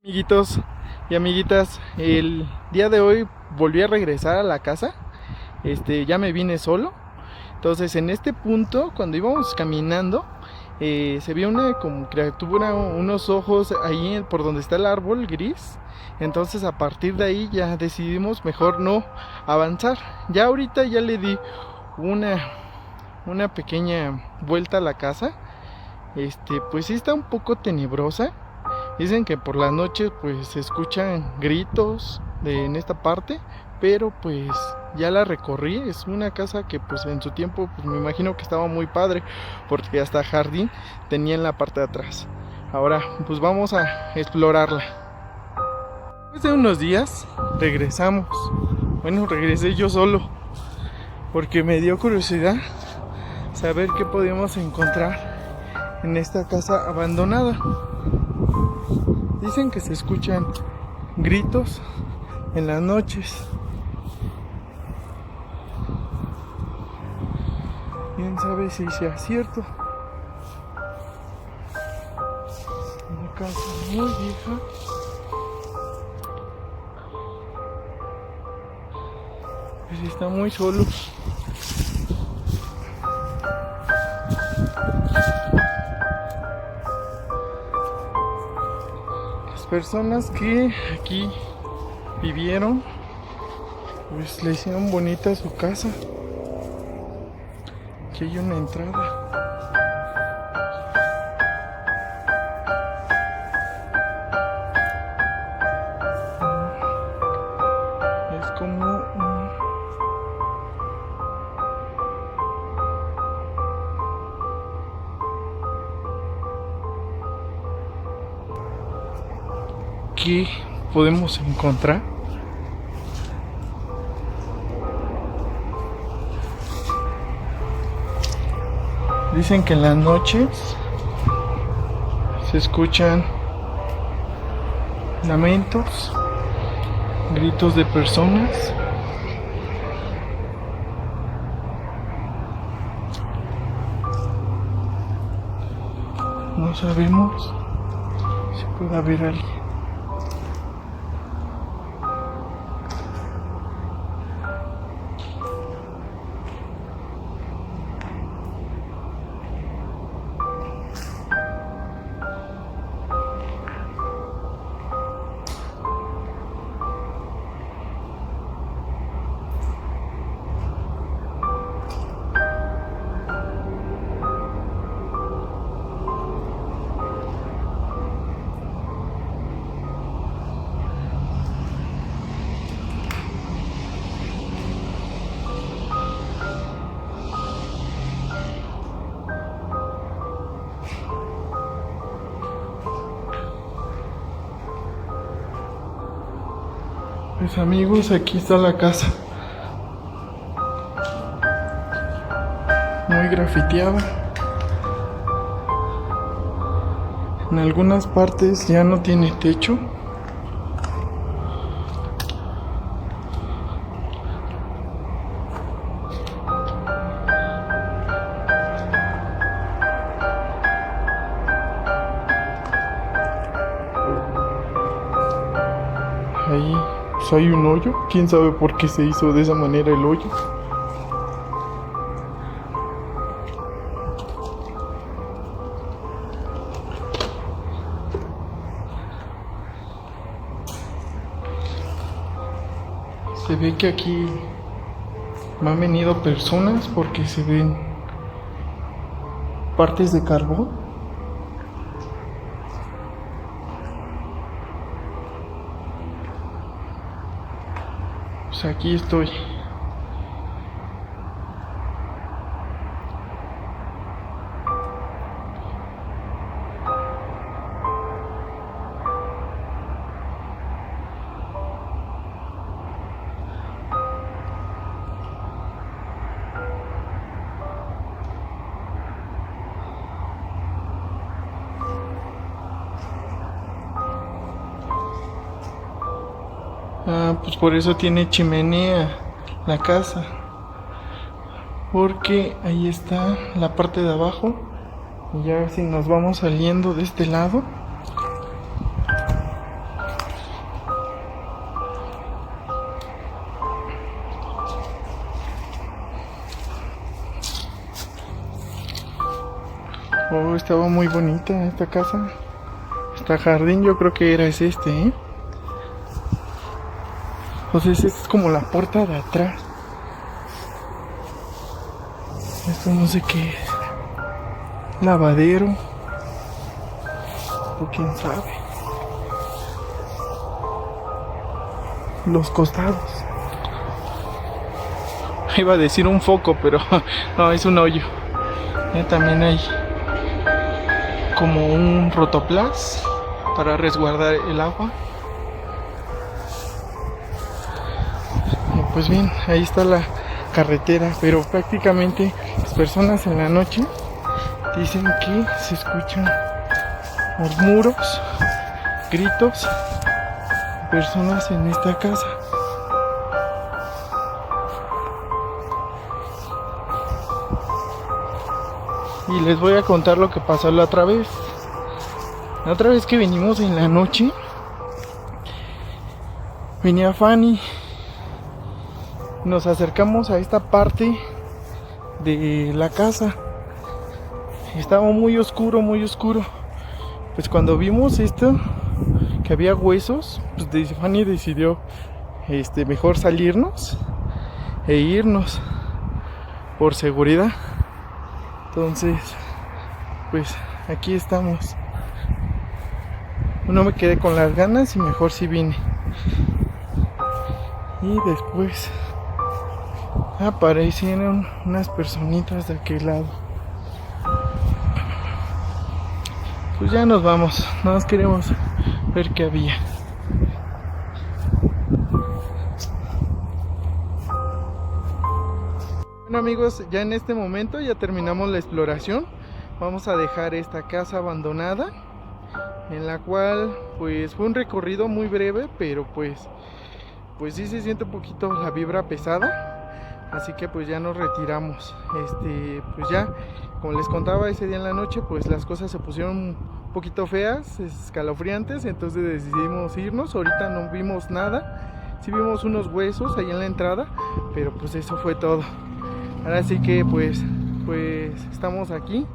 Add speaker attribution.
Speaker 1: Amiguitos y amiguitas, el día de hoy volví a regresar a la casa. Ya me vine solo. Entonces, en este punto, cuando íbamos caminando, se vio una como criatura, unos ojos ahí por donde está el árbol gris. Entonces, a partir de ahí ya decidimos mejor no avanzar. Ya ahorita ya le di una, una pequeña vuelta a la casa. Pues sí está un poco tenebrosa. Dicen que por las noches pues se escuchan gritos en esta parte, pero pues ya la recorrí. Es una casa que pues en su tiempo pues me imagino que estaba muy padre, porque hasta jardín tenía en la parte de atrás. Ahora pues vamos a explorarla. Después de unos días regresamos. Bueno, regresé yo solo porque me dio curiosidad saber qué podíamos encontrar en esta casa abandonada. Dicen que se escuchan gritos en las noches. Quién sabe si sea cierto. Una casa muy vieja. Pues está muy solo. Las personas que aquí vivieron pues le hicieron bonita su casa. Aquí hay una entrada. Es como ¿qué podemos encontrar? Dicen que en las noches se escuchan lamentos, gritos de personas. No sabemos si puede haber alguien. Pues amigos, aquí está la casa. Muy grafiteada. En algunas partes ya no tiene techo. Ahí pues hay un hoyo. Quién sabe por qué se hizo de esa manera el hoyo. Se ve que aquí me han venido personas porque se ven partes de carbón. Pues aquí estoy. Pues por eso tiene chimenea la casa, porque ahí está la parte de abajo. Y ya si nos vamos saliendo de este lado, Oh, estaba muy bonita esta casa. Este jardín yo creo que es este, ¿eh? Entonces esta es como la puerta de atrás. Esto no sé qué es. Lavadero. O quién sabe. Los costados. Iba a decir un foco, pero no, es un hoyo. También hay como un rotoplas para resguardar el agua. Y pues bien, ahí está la carretera, pero prácticamente las personas en la noche dicen que se escuchan murmuros, gritos de personas en esta casa. Y les voy a contar lo que pasó la otra vez. La otra vez que venimos en la noche, venía Fanny. Nos acercamos a esta parte de la casa. Estaba muy oscuro, muy oscuro. Pues cuando vimos esto, que había huesos, pues Fanny decidió mejor salirnos e irnos por seguridad. Entonces, pues aquí estamos. No me quedé con las ganas y mejor sí vine. Y después aparecieron unas personitas de aquel lado. Pues ya nos vamos, nada más queremos ver qué había. Bueno amigos, ya en este momento ya terminamos la exploración. Vamos a dejar esta casa abandonada, en la cual pues fue un recorrido muy breve, pero pues sí se siente un poquito la vibra pesada. Así que pues ya nos retiramos. Pues ya, como les contaba ese día en la noche, pues las cosas se pusieron un poquito feas, escalofriantes. Entonces decidimos irnos. Ahorita no vimos nada. Sí vimos unos huesos ahí en la entrada, pero pues eso fue todo. Ahora sí que pues estamos aquí